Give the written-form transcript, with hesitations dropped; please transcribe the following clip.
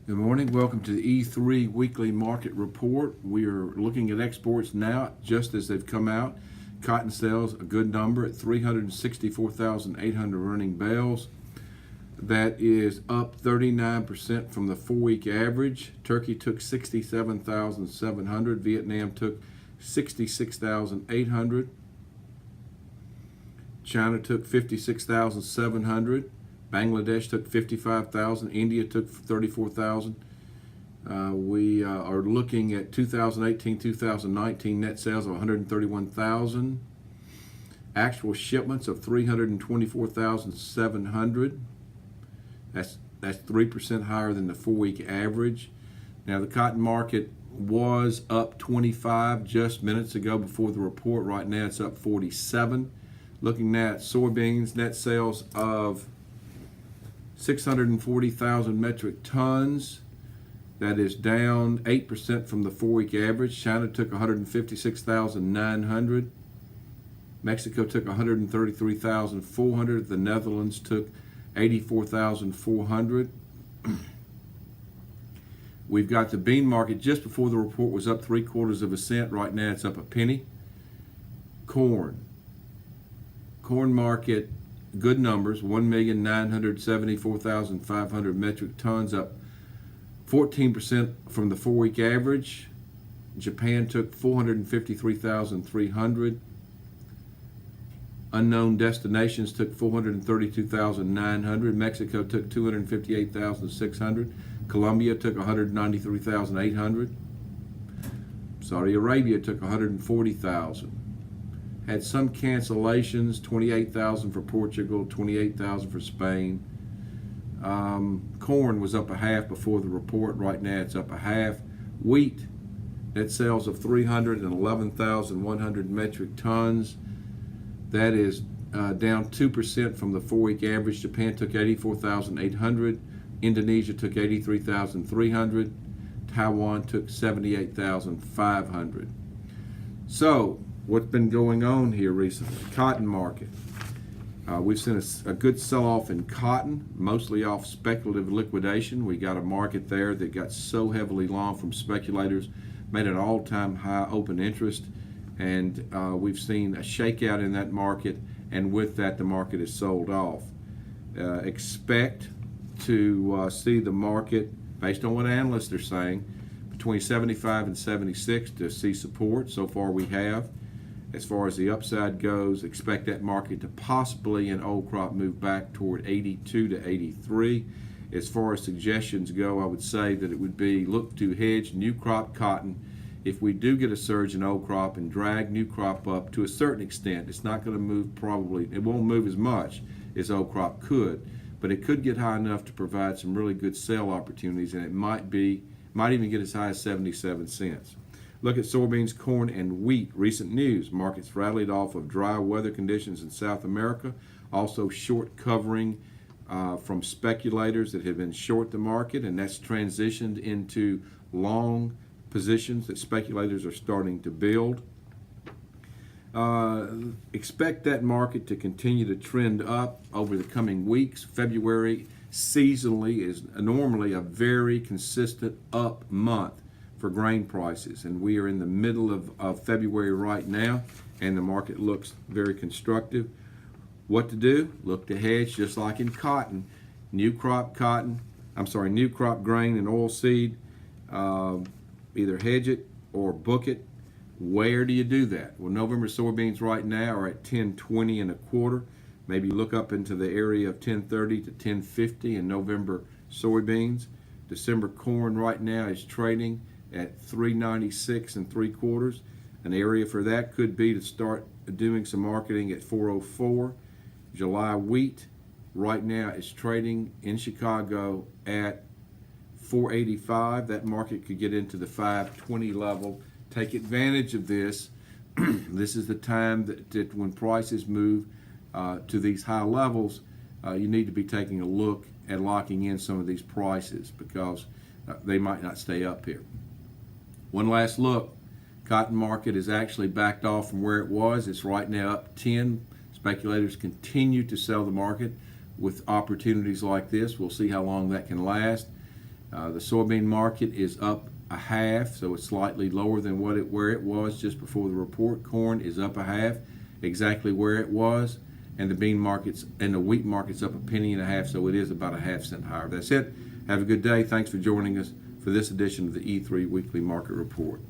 Good morning. Welcome to the E3 Weekly Market Report. We are looking at exports now just as they've come out. Cotton sales, a good number at 364,800 running bales. That is up 39% from the 4-week average. Turkey took 67,700. Vietnam took 66,800. China took 56,700. Bangladesh took 55,000. India took 34,000. We are looking at 2018-2019 net sales of 131,000. Actual shipments of 324,700. That's 3% higher than the 4-week average. Now the cotton market was up 25 just minutes ago before the report. Right now it's up 47. Looking at soybeans, net sales of 640,000 metric tons. That is down 8% from the 4-week average. China took 156,900. Mexico took 133,400. The Netherlands took 84,400. We've got the bean market just before the report was up 3/4 cent. Right now it's up a penny. Corn market, good numbers, 1,974,500 metric tons, up 14% from the 4-week average. Japan took 453,300. Unknown destinations took 432,900. Mexico took 258,600. Colombia took 193,800. Saudi Arabia took 140,000. Had some cancellations, 28,000 for Portugal, 28,000 for Spain. Corn was up a half before the report. Right now it's up a half. Wheat, net sales of 311,100 metric tons. That is down 2% from the 4-week average. Japan took 84,800. Indonesia took 83,300. Taiwan took 78,500. So, what's been going on here recently? Cotton market. We've seen a good sell-off in cotton, mostly off speculative liquidation. We got a market there that got so heavily long from speculators, made an all-time high open interest, and we've seen a shakeout in that market, and with that the market is sold off. Expect to see the market, based on what analysts are saying, between 75 and 76 to see support. So far we have. As far as the upside goes, expect that market to possibly in old crop move back toward 82 to 83. As far as suggestions go, I would say that it would be look to hedge new crop cotton. If we do get a surge in old crop and drag new crop up to a certain extent, it's not going to move probably, it won't move as much as old crop could, but it could get high enough to provide some really good sell opportunities, and it might even get as high as 77 cents. Look at soybeans, corn, and wheat. Recent news. Markets rallied off of dry weather conditions in South America. Also short covering from speculators that have been short the market, and that's transitioned into long positions that speculators are starting to build. Expect that market to continue to trend up over the coming weeks. February seasonally is normally a very consistent up month for grain prices, and we are in the middle of February right now, and the market looks very constructive. What to do? Look to hedge, just like in cotton. New crop grain and oilseed, either hedge it or book it. Where do you do that? Well, November soybeans right now are at 10.20 and a quarter. Maybe look up into the area of 10.30 to 10.50 in November soybeans. December corn right now is trading at 396 3/4. An area for that could be to start doing some marketing at 404. July wheat right now is trading in Chicago at 485. That market could get into the 520 level. Take advantage of this. This is the time that when prices move to these high levels, you need to be taking a look at locking in some of these prices, because they might not stay up here. One last look. Cotton market is actually backed off from where it was. It's right now up 10. Speculators continue to sell the market with opportunities like this. We'll see how long that can last. The soybean market is up a half, so it's slightly lower than where it was just before the report. Corn is up a half, exactly where it was, and the wheat market's up a penny and a half, so it is about a half-cent higher. That's it. Have a good day. Thanks for joining us for this edition of the E3 Weekly Market Report.